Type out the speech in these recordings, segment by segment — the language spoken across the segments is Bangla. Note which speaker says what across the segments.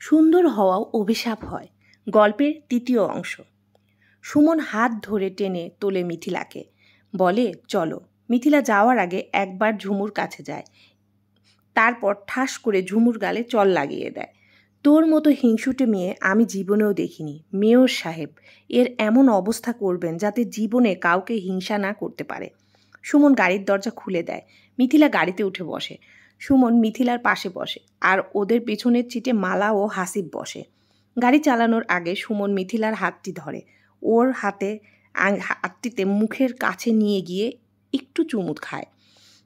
Speaker 1: সুন্দর হওয়াও অভিশাপ হয়। গল্পের তৃতীয় অংশ। সুমন হাত ধরে টেনে তোলে মিথিলাকে, বলে চলো। মিথিলা যাওয়ার আগে একবার ঝুমুর কাছে যায়, তারপর ঠাস করে ঝুমুর গালে চল লাগিয়ে দেয়। তোর মতো হিংসুটে মেয়ে আমি জীবনেও দেখিনি। মেয়র সাহেব এর এমন অবস্থা করবেন যাতে জীবনে কাউকে হিংসা না করতে পারে। সুমন গাড়ির দরজা খুলে দেয়। মিথিলা গাড়িতে উঠে বসে। সুমন মিথিলার পাশে বসে, আর ওদের পেছনের সিটে মালা ও হাসিব বসে। গাড়ি চালানোর আগে সুমন মিথিলার হাতটি ধরে, ওর হাতটিতে মুখের কাছে নিয়ে গিয়ে একটু চুমুট খায়।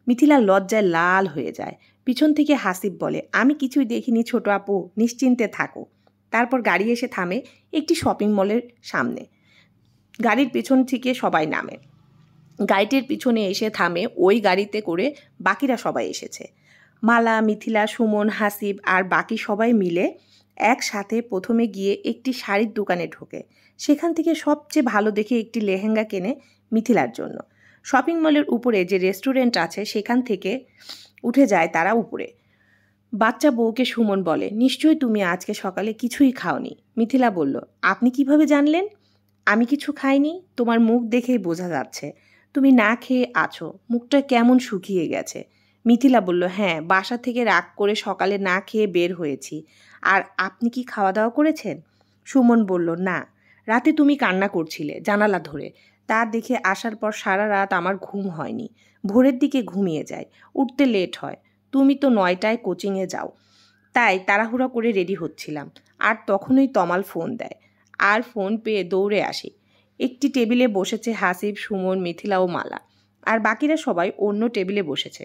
Speaker 1: মিথিলা লজ্জায় লাল হয়ে যায়। পিছন থেকে হাসিব বলে, আমি কিছুই দেখিনি ছোট আপু, নিশ্চিন্তে থাকো। তারপর গাড়ি এসে থামে একটি শপিং মলের সামনে। গাড়ির পিছন থেকে সবাই নামে। গাড়িটির পিছনে এসে থামে ওই গাড়িতে করে বাকিরা সবাই এসেছে। মালা, মিথিলা, সুমন, হাসিব আর বাকি সবাই মিলে একসাথে প্রথমে গিয়ে একটি শাড়ির দোকানে ঢোকে। সেখান থেকে সবচেয়ে ভালো দেখে একটি লেহেঙ্গা কেনে মিথিলার জন্য। শপিং মলের উপরে যে রেস্টুরেন্ট আছে সেখান থেকে উঠে যায় তারা উপরে। বাচ্চা বউকে সুমন বলে, নিশ্চয়ই তুমি আজকে সকালে কিছুই খাওনি। মিথিলা বলল, আপনি কিভাবে জানলেন? আমি কিছু খাইনি, তোমার মুখ দেখেই বোঝা যাচ্ছে। তুমি না খেয়ে আছো, মুখটা কেমন শুকিয়ে গেছে। মিথিলা বলল, হ্যাঁ, বাসা থেকে রাগ করে সকালে না খেয়ে বের হয়েছি। আর আপনি কি খাওয়া দাওয়া করেছেন? সুমন বলল, না, রাতে তুমি কান্না করছিলে জানালা ধরে। তা দেখে আসার পর সারা রাত আমার ঘুম হয়নি। ভোরের দিকে ঘুমিয়ে যায়, উঠতে লেট হয়। তুমি তো 9টায় কোচিংয়ে যাও, তাই তাড়াহুড়ো করে রেডি হচ্ছিলাম। আর তখনই তমাল ফোন দেয়, আর ফোন পেয়ে দৌড়ে আসি। একটি টেবিলে বসেছে হাসিব, সুমন, মিথিলা ও মালা, আর বাকিরা সবাই অন্য টেবিলে বসেছে।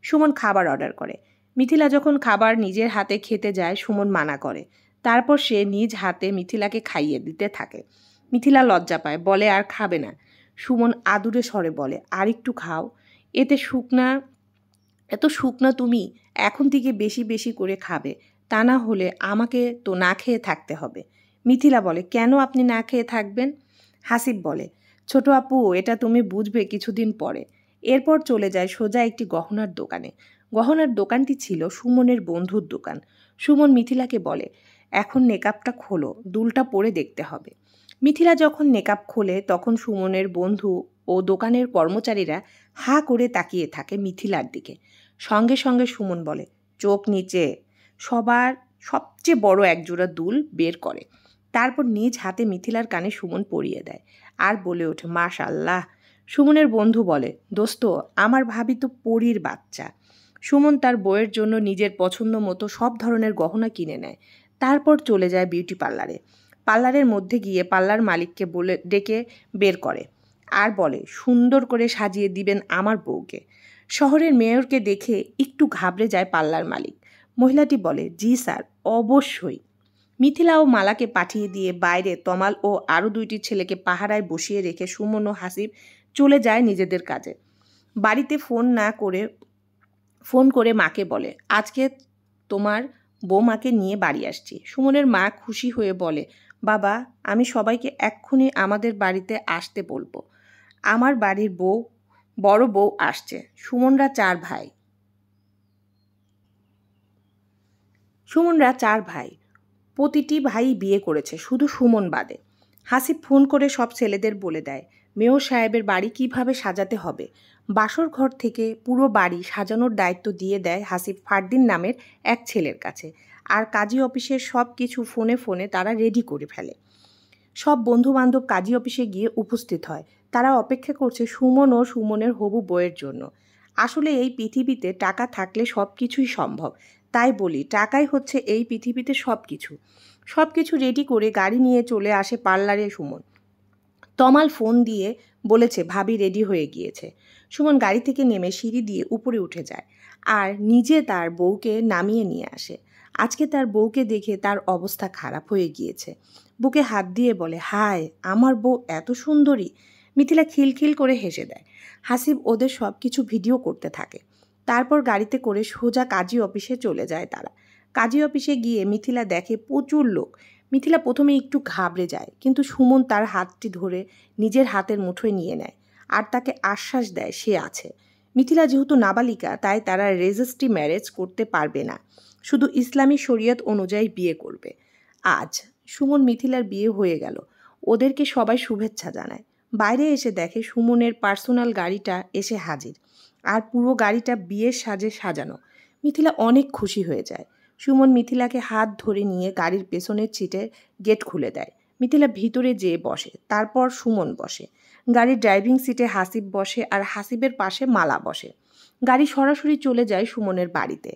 Speaker 1: সুমন খাবার অর্ডার করে। মিথিলা যখন খাবার নিজের হাতে খেতে যায় সুমন মানা করে। তারপর সে নিজ হাতে মিথিলাকে খাইয়ে দিতে থাকে। মিথিলা লজ্জা পায়, বলে আর খাবে না। সুমন আদুরে স্বরে বলে, আর একটু খাও, এত শুকনা তুমি এখন থেকে বেশি বেশি করে খাবে, তা না হলে আমাকে তো না খেয়ে থাকতে হবে। মিথিলা বলে, কেন আপনি না খেয়ে থাকবেন? হাসিব বলে, ছোট আপু, এটা তুমি বুঝবে কিছুদিন পরে। এরপর চলে যায় সোজা একটি গহনার দোকানে। গহনার দোকানটি ছিল সুমনের বন্ধুর দোকান। সুমন মিথিলাকে বলে, এখন নেকাবটা খোলো, দুলটা পরে দেখতে হবে। মিথিলা যখন নেকাব খোলে তখন সুমনের বন্ধু ও দোকানের কর্মচারীরা হা করে তাকিয়ে থাকে মিথিলার দিকে। সঙ্গে সঙ্গে সুমন বলে, চোখ নিচে। সবার সবচেয়ে বড় একজোড়া দুল বের করে। তারপর নিজ হাতে মিথিলার কানে সুমন পরিয়ে দেয়, আর বলে ওঠে, মাশাআল্লাহ। সুমনের বন্ধু বলে, দোস্ত, আমার ভাবি তো পরীর বাচ্চা। সুমন তার বউয়ের জন্য নিজের পছন্দ মতো সব ধরনের গহনা কিনে নেয়। তারপর চলে যায় বিউটি পার্লারে। পার্লারের মধ্যে গিয়ে পার্লার মালিককে বলে ডেকে বের করে, আর বলে, সুন্দর করে সাজিয়ে দিবেন আমার বউকে। শহরের মেয়রকে দেখে একটু ঘাবড়ে যায় পার্লার মালিক। মহিলাটি বলে, জি স্যার, অবশ্যই। মিথিলা ও মালাকে পাঠিয়ে দিয়ে বাইরে তমাল ও আরও 2টি ছেলেকে পাহারায় বসিয়ে রেখে সুমন ও হাসিব চলে যায় নিজেদের কাজে। বাড়িতে ফোন করে মাকে বলে, আজকে তোমার বৌমাকে নিয়ে বাড়ি আসছি। সুমনের মা খুশি হয়ে বলে, বাবা, আমি সবাইকে এক্ষুনি আমাদের বাড়িতে আসতে বলবো। আমার বাড়ির বড় বউ আসছে। সুমনরা 4 ভাই। প্রতিটি ভাই বিয়ে করেছে, শুধু সুমন বাদে। হাসিব ফোন করে সব ছেলেদের বলে দেয় মেয়র সাহেবের বাড়ি কিভাবে সাজাতে হবে। বাসর ঘর থেকে পুরো বাড়ি সাজানোর দায়িত্ব দিয়ে দেয় হাসিব ফারদিন নামের এক ছেলের কাছে। আর কাজী অফিসের সব কিছু ফোনে ফোনে তারা রেডি করে ফেলে। সব বন্ধুবান্ধব কাজী অফিসে গিয়ে উপস্থিত হয়। তারা অপেক্ষা করছে সুমন ও সুমনের হবু বউয়ের জন্য। আসলে এই পৃথিবীতে টাকা থাকলে সব কিছুই সম্ভব। তাই বলি, টাকাই হচ্ছে এই পৃথিবীতে সব কিছু রেডি করে গাড়ি নিয়ে চলে আসে পার্লারে সুমন। তমাল ফোন দিয়ে বলেছে ভাবি রেডি হয়ে গিয়েছে। সুমন গাড়ি থেকে নেমে সিঁড়ি দিয়ে উপরে উঠে যায়, আর নিজে তার বউকে নামিয়ে নিয়ে আসে। আজকে তার বউকে দেখে তার অবস্থা খারাপ হয়ে গিয়েছে। বুকে হাত দিয়ে বলে, হায়, আমার বউ এত সুন্দরী। মিথিলা খিলখিল করে হেসে দেয়। হাসিব ওদের সব কিছু ভিডিও করতে থাকে। তারপর গাড়িতে করে সোজা কাজী অফিসে চলে যায় তারা। কাজী অফিসে গিয়ে মিথিলা দেখে প্রচুর লোক। মিথিলা প্রথমে একটু ঘাবড়ে যায়, কিন্তু সুমন তার হাতটি ধরে নিজের হাতের মুঠোয় নিয়ে নেয়, আর তাকে আশ্বাস দেয় সে আছে। মিথিলা যেহেতু নাবালিকা, তাই তারা রেজিস্ট্রি ম্যারেজ করতে পারবে না। শুধু ইসলামী শরীয়ত অনুযায়ী বিয়ে করবে। আজ সুমন মিথিলার বিয়ে হয়ে গেল। ওদেরকে সবাই শুভেচ্ছা জানায়। বাইরে এসে দেখে সুমনের পার্সোনাল গাড়িটা এসে হাজির, আর পুরো গাড়িটা বিয়ের সাজে সাজানো। মিথিলা অনেক খুশি হয়ে যায়। সুমন মিথিলাকে হাত ধরে নিয়ে গাড়ির পেছনের সিটে গেট খুলে দেয়। মিথিলা ভিতরে যেয়ে বসে, তারপর সুমন বসে। গাড়ির ড্রাইভিং সিটে হাসিব বসে, আর হাসিবের পাশে মালা বসে। গাড়ি সরাসরি চলে যায় সুমনের বাড়িতে।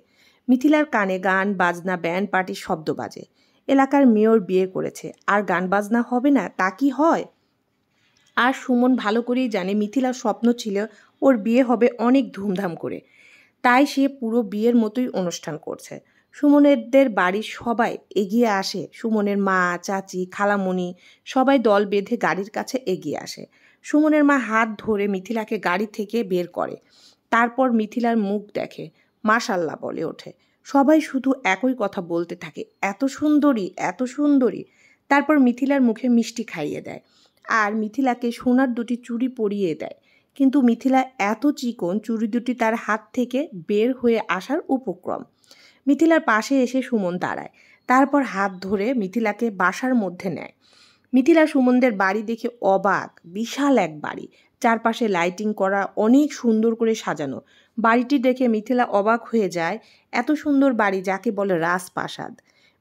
Speaker 1: মিথিলার কানে গান বাজনা ব্যান্ড পার্টির শব্দ বাজে। এলাকার মেয়র বিয়ে করেছে, আর গান বাজনা হবে না তা কি হয়? আর সুমন ভালো করেই জানে মিথিলার স্বপ্ন ছিল ওর বিয়ে হবে অনেক ধুমধাম করে, তাই সে পুরো বিয়ের মতোই অনুষ্ঠান করছে। সুমনেরদের বাড়ির সবাই এগিয়ে আসে। সুমনের মা, চাচি, খালামণি সবাই দল বেঁধে গাড়ির কাছে এগিয়ে আসে। সুমনের মা হাত ধরে মিথিলাকে গাড়ি থেকে বের করে। তারপর মিথিলার মুখ দেখে, মাশাল্লাহ বলে ওঠে। সবাই শুধু একই কথা বলতে থাকে, এত সুন্দরী, এত সুন্দরী। তারপর মিথিলার মুখে মিষ্টি খাইয়ে দেয়, আর মিথিলাকে সোনার দুটি চুড়ি পরিয়ে দেয়। কিন্তু মিথিলা এত চিকন, চুড়ি দুটি তার হাত থেকে বের হয়ে আসার উপক্রম। মিথিলার পাশে এসে সুমন দাঁড়ায়, তারপর হাত ধরে মিথিলাকে বাসার মধ্যে নেয়। মিথিলা সুমনদের বাড়ি দেখে অবাক। বিশাল এক বাড়ি, চারপাশে লাইটিং করা, অনেক সুন্দর করে সাজানো। বাড়িটি দেখে মিথিলা অবাক হয়ে যায়। এত সুন্দর বাড়ি যাকে বলে রাজপ্রাসাদ।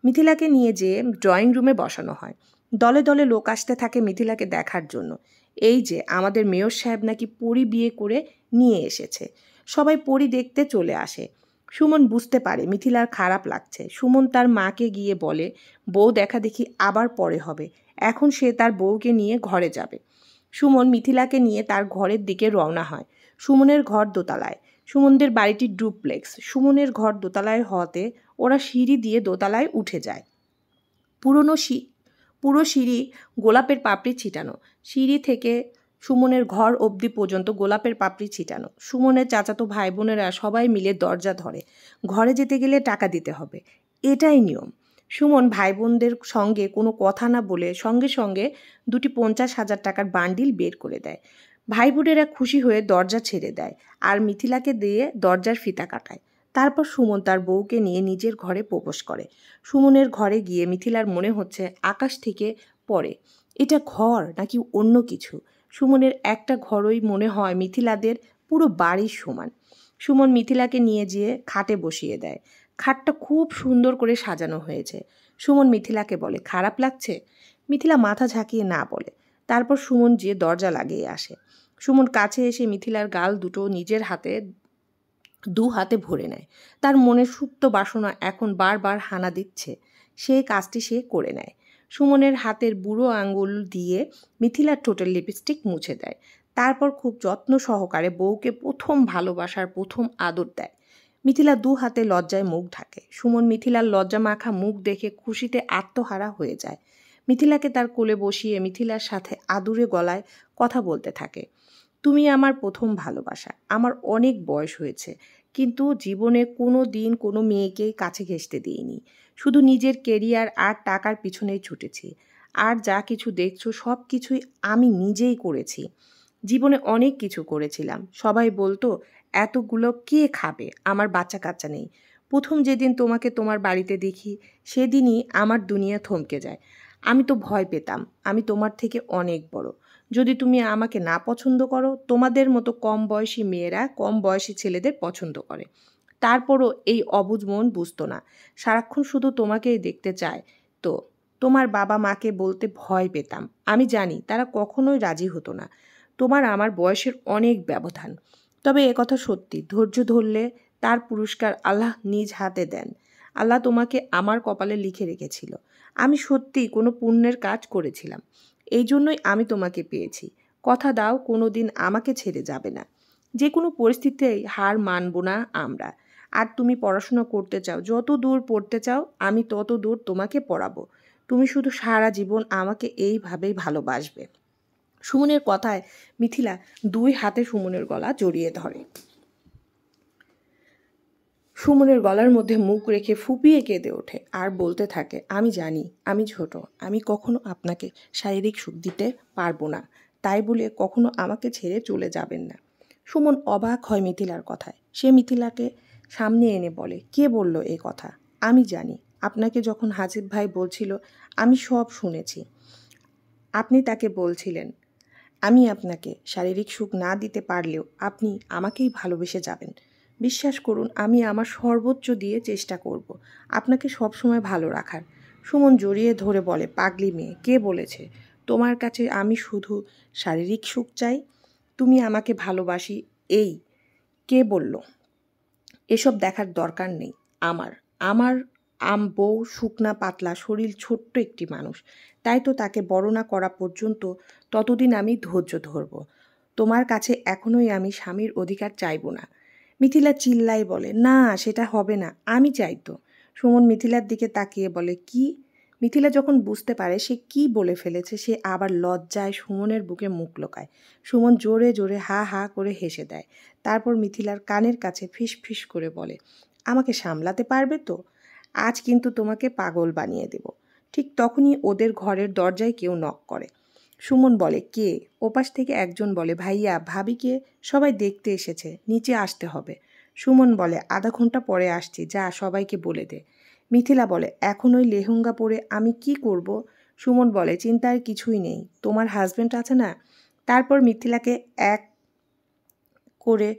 Speaker 1: মিথিলাকে নিয়ে যেয়ে ড্রয়িং রুমে বসানো হয়। দলে দলে লোক আসতে থাকে মিথিলাকে দেখার জন্য। এই যে আমাদের মেয়র সাহেব নাকি পরী বিয়ে করে নিয়ে এসেছে। সবাই পরী দেখতে চলে আসে। সুমন বুঝতে পারে মিথিলার খারাপ লাগছে। সুমন তার মাকে গিয়ে বলে, বউ দেখা দেখি আবার পরে হবে, এখন সে তার বউকে নিয়ে ঘরে যাবে। সুমন মিথিলাকে নিয়ে তার ঘরের দিকে রওনা হয়। সুমনের ঘর দোতলায়। সুমনদের বাড়িটি ডুপ্লেক্স। সুমনের ঘর দোতলায় হওয়াতে ওরা সিঁড়ি দিয়ে দোতলায় উঠে যায়। পুরো সিঁড়ি গোলাপের পাপড়ি ছিটানো। সিঁড়ি থেকে সুমনের ঘর অবধি পর্যন্ত গোলাপের পাপড়ি ছিটানো। সুমনের চাচাতো ভাই বোনেরা সবাই মিলে দরজা ধরে। ঘরে যেতে গেলে টাকা দিতে হবে, এটাই নিয়ম। সুমন ভাই বোনদের সঙ্গে কোনো কথা না বলে সঙ্গে সঙ্গে দুটি 50,000 টাকার বান্ডিল বের করে দেয়। ভাই বোনেরা খুশি হয়ে দরজা ছেড়ে দেয়, আর মিথিলাকে দিয়ে দরজার ফিতা কাটায়। তারপর সুমন তার বউকে নিয়ে নিজের ঘরে প্রবেশ করে। সুমনের ঘরে গিয়ে মিথিলার মনে হচ্ছে আকাশ থেকে পড়ে। এটা ঘর নাকি অন্য কিছু? সুমনের একটা ঘরই মনে হয় মিথিলাদের পুরো বাড়ির সমান। সুমন মিথিলাকে নিয়ে যেয়ে খাটে বসিয়ে দেয়। খাটটা খুব সুন্দর করে সাজানো হয়েছে। সুমন মিথিলাকে বলে, খারাপ লাগছে? মিথিলা মাথা ঝাঁকিয়ে না বলে। তারপর সুমন যেয়ে দরজা লাগিয়ে আসে। সুমন কাছে এসে মিথিলার গাল দুটো নিজের দু হাতে ভরে নেয়। তার মনের সুপ্ত বাসনা এখন বারবার হানা দিচ্ছে। সেই কাজটি সে করে নেয়। সুমনের হাতের বুড়ো আঙ্গুল দিয়ে মিথিলার ঠোঁটের লিপস্টিক মুছে দেয়। তারপর খুব যত্ন সহকারে বউকে প্রথম ভালোবাসার প্রথম আদর দেয়। মিথিলা দু হাতে লজ্জায় মুখ ঢাকে। সুমন মিথিলার লজ্জা মাখা মুখ দেখে খুশিতে আত্মহারা হয়ে যায়। মিথিলাকে তার কোলে বসিয়ে মিথিলার সাথে আদুরে গলায় কথা বলতে থাকে। তুমি আমার প্রথম ভালোবাসা। আমার অনেক বয়স হয়েছে, কিন্তু জীবনে কোনো দিন কোনো মেয়েকেই কাছে ঘেঁষতে দিইনি। শুধু নিজের কেরিয়ার আর টাকার পিছনেই ছুটেছি। আর যা কিছু দেখছো সব কিছুই আমি নিজেই করেছি। জীবনে অনেক কিছু করেছিলাম। সবাই বলতো এতগুলো কে খাবে, আমার বাচ্চা কাচ্চা নেই। প্রথম যেদিন তোমাকে তোমার বাড়িতে দেখি সেদিনই আমার দুনিয়া থমকে যায়। আমি তো ভয় পেতাম আমি তোমার থেকে অনেক বড়। যদি তুমি আমাকে না পছন্দ করো, তোমাদের মতো কম বয়সী মেয়েরা কম বয়সী ছেলেদের পছন্দ করে। তারপরও এই অবুঝ মন বুঝতো না। সারাক্ষণ শুধু তোমাকেই দেখতে চায়। তো তোমার বাবা মাকে বলতে ভয় পেতাম। আমি জানি তারা কখনোই রাজি হতো না। তোমার আমার বয়সের অনেক ব্যবধান। তবে একথা সত্যি, ধৈর্য ধরলে তার পুরস্কার আল্লাহ নিজ হাতে দেন। আল্লাহ তোমাকে আমার কপালে লিখে রেখেছিল। আমি সত্যিই কোনো পুণ্যের কাজ করেছিলাম। এই জন্যই আমি তোমাকে পেয়েছি। কথা দাও কোনো দিন আমাকে ছেড়ে যাবে না। যে কোনো পরিস্থিতিতেই হার মানব না আমরা। আর তুমি পড়াশোনা করতে চাও, যত দূর পড়তে চাও আমি তত দূর তোমাকে পড়াবো। তুমি শুধু সারা জীবন আমাকে এইভাবেই ভালোবাসবে। সুমনের কথায় মিথিলা দুই হাতে সুমনের গলা জড়িয়ে ধরে। সুমনের গলার মধ্যে মুখ রেখে ফুপিয়ে কেঁদে ওঠে আর বলতে থাকে, আমি জানি আমি ছোট, আমি কখনো আপনাকে শারীরিক সুখ দিতে পারবো না, তাই বলে কখনো আমাকে ছেড়ে চলে যাবেন না। সুমন অবাক হয় মিথিলার কথায়। সে মিথিলাকে সামনে এনে বলে, কে বলল এ কথা? আমি জানি আপনাকে যখন হাসিব ভাই বলছিল আমি সব শুনেছি। আপনি তাকে বলছিলেন আমি আপনাকে শারীরিক সুখ না দিতে পারলেও আপনি আমাকেই ভালোবেসে যাবেন। বিশ্বাস করুন আমি আমার সর্বোচ্চ দিয়ে চেষ্টা করব আপনাকে সবসময় ভালো রাখার। সুমন জড়িয়ে ধরে বলে, পাগলি মেয়ে, কে বলেছে তোমার কাছে আমি শুধু শারীরিক সুখ চাই? তুমি আমাকে ভালোবাসি এই কে বলল? এসব দেখার দরকার নেই আমার। আমার বউ শুকনা পাতলা শরীর, ছোট্ট একটি মানুষ। তাই তো তাকে বড় না করা পর্যন্ত ততদিন আমি ধৈর্য ধরব। তোমার কাছে এখনোই আমি স্বামীর অধিকার চাইব না। মিথিলা চিল্লাই বলে, না সেটা হবে না, আমি চাই তো। সুমন মিথিলার দিকে তাকিয়ে বলে, কি? মিথিলা যখন বুঝতে পারে সে কি বলে ফেলেছে, সে আবার লজ্জায় সুমনের বুকে মুখ লোকায়। সুমন জোরে জোরে হা হা করে হেসে দেয়। তারপর মিথিলার কানের কাছে ফিস ফিস করে বলে, আমাকে সামলাতে পারবে তো? আজ কিন্তু তোমাকে পাগল বানিয়ে দেব। ঠিক তখনই ওদের ঘরের দরজায় কেউ নক করে। সুমন বলে, কে? ওপাশ থেকে একজন বলে, ভাইয়া, ভাবিকে সবাই দেখতে এসেছে, নিচে আসতে হবে। সুমন বলে, আধা ঘন্টা পরে আসছি, যা সবাইকে বলে দে। মিথিলা বলে, এখন ওই লেহেঙ্গা পরে আমি কি করব? সুমন বলে, চিন্তার কিছুই নেই, তোমার হাজব্যান্ড আছে না? তারপর মিথিলাকে এক করে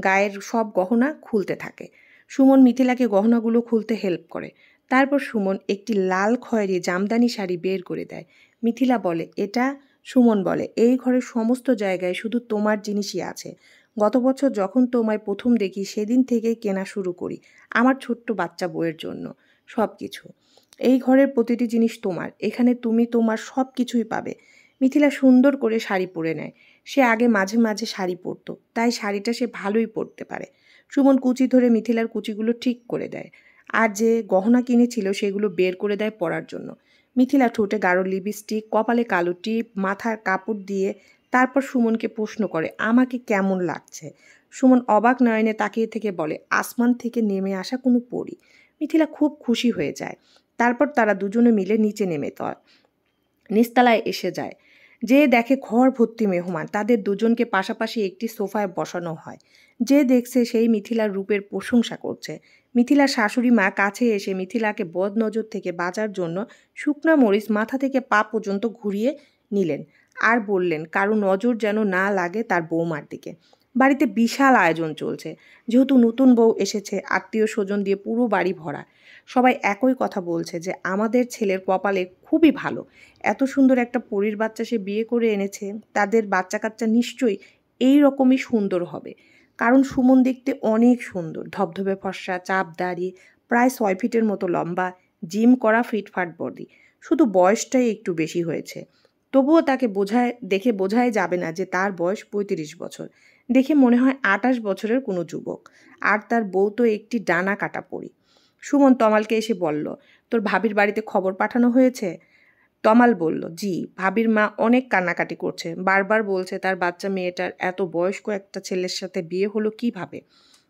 Speaker 1: গায়ের সব গহনা খুলতে থাকে। সুমন মিথিলাকে গহনাগুলো খুলতে হেল্প করে। তারপর সুমন একটি লাল খয়েরি জামদানি শাড়ি বের করে দেয়। মিথিলা বলে, এটা? সুমন বলে, এই ঘরের সমস্ত জায়গায় শুধু তোমার জিনিসই আছে। গত বছর যখন তোমায় প্রথম দেখি সেদিন থেকেই কেনা শুরু করি আমার ছোট্ট বাচ্চা বউয়ের জন্য সব কিছু। এই ঘরের প্রতিটি জিনিস তোমার, এখানে তুমি তোমার সব কিছুই পাবে। মিথিলা সুন্দর করে শাড়ি পরে নেয়। সে আগে মাঝে মাঝে শাড়ি পরতো, তাই শাড়িটা সে ভালোই পরতে পারে। সুমন কুচি ধরে মিথিলার কুচিগুলো ঠিক করে দেয়, আর যে গহনা কিনেছিল সেগুলো বের করে দেয় পরার জন্য। মিথিলা ঠোঁটে গাঢ় লিপস্টিক, কপালে কালো টিপ, মাথার কাপড় দিয়ে তারপর সুমনকে প্রশ্ন করে, আমাকে কেমন লাগছে? সুমন অবাক নয়নে তাকিয়ে থেকে বলে, আসমান থেকে নেমে আসা কোনো পরী। মিথিলা খুব খুশি হয়ে যায়। তারপর তারা দুজনে মিলে নিচে নেমে নিচতলায় এসে যায়। যে দেখে ঘর ভর্তি মেহমান, তাদের দুজনকে পাশাপাশি একটি সোফায় বসানো হয়। যে দেখছে সেই মিথিলার রূপের প্রশংসা করছে। মিথিলার শাশুড়ি মা কাছে এসে মিথিলাকে বদনজর থেকে বাঁচার জন্য শুকনা মরিচ মাথা থেকে পা পর্যন্ত ঘুরিয়ে নিলেন আর বললেন, কারো নজর যেন না লাগে তার বৌমার দিকে। বাড়িতে বিশাল আয়োজন চলছে। যেহেতু নতুন বউ এসেছে, আত্মীয় স্বজন দিয়ে পুরো বাড়ি ভরা। সবাই একই কথা বলছে যে আমাদের ছেলের কপালে খুবই ভালো, এত সুন্দর একটা পরীর বাচ্চা সে বিয়ে করে এনেছে। তাদের বাচ্চা কাচ্চা নিশ্চয়ই এই রকমই সুন্দর হবে, কারণ সুমন দেখতে অনেক সুন্দর, ধবধবে ফর্সা, চাপ দাড়ি, প্রায় 6 ফিটের মতো লম্বা, জিম করা ফিটফাট বডি। শুধু বয়সটাই একটু বেশি হয়েছে। তবুও তাকে দেখে বোঝাই যাবে না যে তার বয়স 35 বছর। দেখে মনে হয় 28 বছরের কোনো যুবক। আর তার বউ তো একটি ডানা কাটা পরী। সুমন তমালকে এসে বলল, তোর ভাবির বাড়িতে খবর পাঠানো হয়েছে? তমাল বলল, জি, ভাবির মা অনেক কান্নাকাটি করছে, বারবার বলছে তার বাচ্চা মেয়েটার এত বয়স্ক একটা ছেলের সাথে বিয়ে হলো কিভাবে।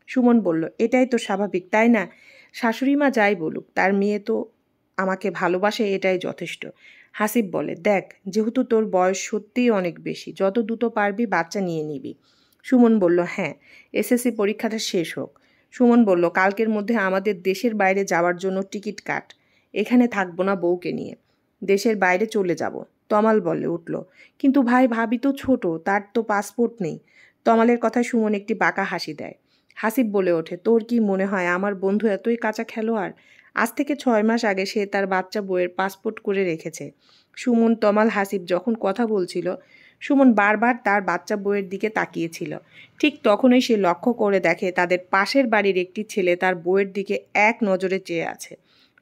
Speaker 1: সুমন বলল, এটাই তো স্বাভাবিক, তাই না? শাশুড়ি মা যাই বলুক, তার মেয়ে তো আমাকে ভালোবাসে, এটাই যথেষ্ট। হাসিব বলে, দেখ, যেহেতু তোর বয়স সত্যিই অনেক বেশি, যত দ্রুত পারবি বাচ্চা নিয়ে নিবি। সুমন বলল, হ্যাঁ, এসএসসি পরীক্ষাটা শেষ হোক। সুমন বলল, কালকের মধ্যে আমাদের দেশের বাইরে যাওয়ার জন্য টিকিট কাট, এখানে থাকবো না বউকে নিয়ে, দেশের বাইরে চলে যাব। তমাল বলে উঠল, কিন্তু ভাই, ভাবি তো ছোট, তার তো পাসপোর্ট নেই। তমালের কথায় সুমন একটি বাঁকা হাসি দেয়। হাসিব বলে ওঠে, তোর কি মনে হয় আমার বন্ধু এতই কাঁচা খেলোয়াড়? আজ থেকে 6 মাস আগে সে তার বাচ্চা বউয়ের পাসপোর্ট করে রেখেছে। সুমন, তমাল, হাসিব যখন কথা বলছিল, সুমন বারবার তার বাচ্চা বউয়ের দিকে তাকিয়েছিল। ঠিক তখনই সে লক্ষ্য করে দেখে তাদের পাশের বাড়ির একটি ছেলে তার বউয়ের দিকে এক নজরে চেয়ে আছে।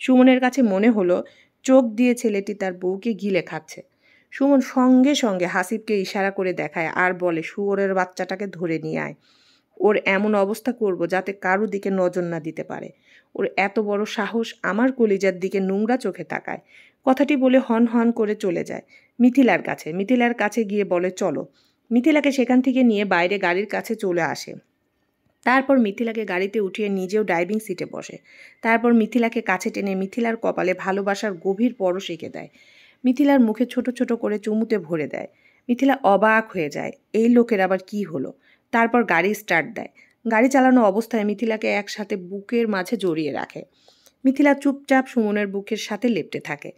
Speaker 1: সুমনের কাছে মনে হলো চোখ দিয়ে ছেলেটি তার বউকে গিলে খাচ্ছে। সুমন সঙ্গে সঙ্গে হাসিবকে ইশারা করে দেখায় আর বলে, শুয়োরের বাচ্চাটাকে ধরে নিয়ে আয়। ওর এমন অবস্থা করব যাতে কারো দিকে নজর না দিতে পারে। ওর এত বড় সাহস আমার কলিজার দিকে নোংরা চোখে তাকায়। কথাটি বলে হন হন করে চলে যায় মিথিলার কাছে গিয়ে বলে, চলো। মিথিলাকে সেখান থেকে নিয়ে বাইরে গাড়ির কাছে চলে আসে। তারপর মিথিলাকে গাড়িতে উঠিয়ে নিজেও ড্রাইভিং সিটে বসে। তারপর মিথিলাকে কাছে টেনে মিথিলার কপালে ভালোবাসার গভীর পরশ এঁকে দেয়। মিথিলার মুখে ছোট ছোট করে চুমুতে ভরে দেয়। মিথিলা অবাক হয়ে যায়, এই লোকের আবার কি হলো। তারপর গাড়ি স্টার্ট দেয়। গাড়ি চালানো অবস্থায় মিথিলাকে একসাথে বুকের মাঝে জড়িয়ে রাখে। মিথিলা চুপচাপ সুমনের বুকের সাথে লেপ্টে থাকে।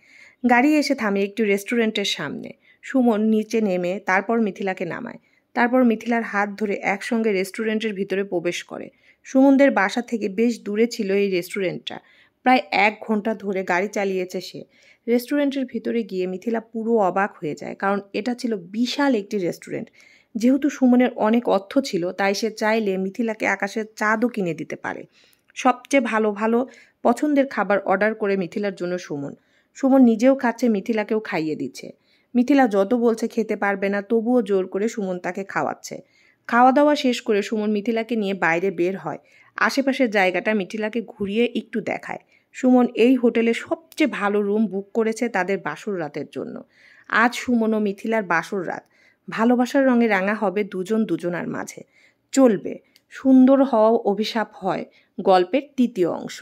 Speaker 1: গাড়ি এসে থামে একটি রেস্টুরেন্টের সামনে। সুমন নিচে নেমে তারপর মিথিলাকে নামায়। তারপর মিথিলার হাত ধরে একসঙ্গে রেস্টুরেন্টের ভিতরে প্রবেশ করে। সুমনদের বাসা থেকে বেশ দূরে ছিল এই রেস্টুরেন্টটা। প্রায় 1 ঘন্টা ধরে গাড়ি চালিয়েছে সে। রেস্টুরেন্টের ভিতরে গিয়ে মিথিলা পুরো অবাক হয়ে যায়, কারণ এটা ছিল বিশাল একটি রেস্টুরেন্ট। যেহেতু সুমনের অনেক অর্থ ছিল, তাই সে চাইলে মিথিলাকে আকাশের চাঁদও কিনে দিতে পারে। সবচেয়ে ভালো ভালো পছন্দের খাবার অর্ডার করে মিথিলার জন্য সুমন নিজেও খাচ্ছে, মিথিলাকেও খাইয়ে দিচ্ছে। মিথিলা যত বলছে খেতে পারবে না, তবুও জোর করে সুমন তাকে খাওয়াচ্ছে। খাওয়া দাওয়া শেষ করে সুমন মিথিলাকে নিয়ে বাইরে বের হয়। আশেপাশের জায়গাটা মিথিলাকে ঘুরিয়ে একটু দেখায়। সুমন এই হোটেলে সবচেয়ে ভালো রুম বুক করেছে তাদের বাসর রাতের জন্য। আজ সুমন ও মিথিলার বাসর রাত। ভালোবাসার রঙে রাঙা হবে দুজনার মাঝে। চলবে সুন্দর হওয়াও অভিশাপ হয় গল্পের 3য় অংশ।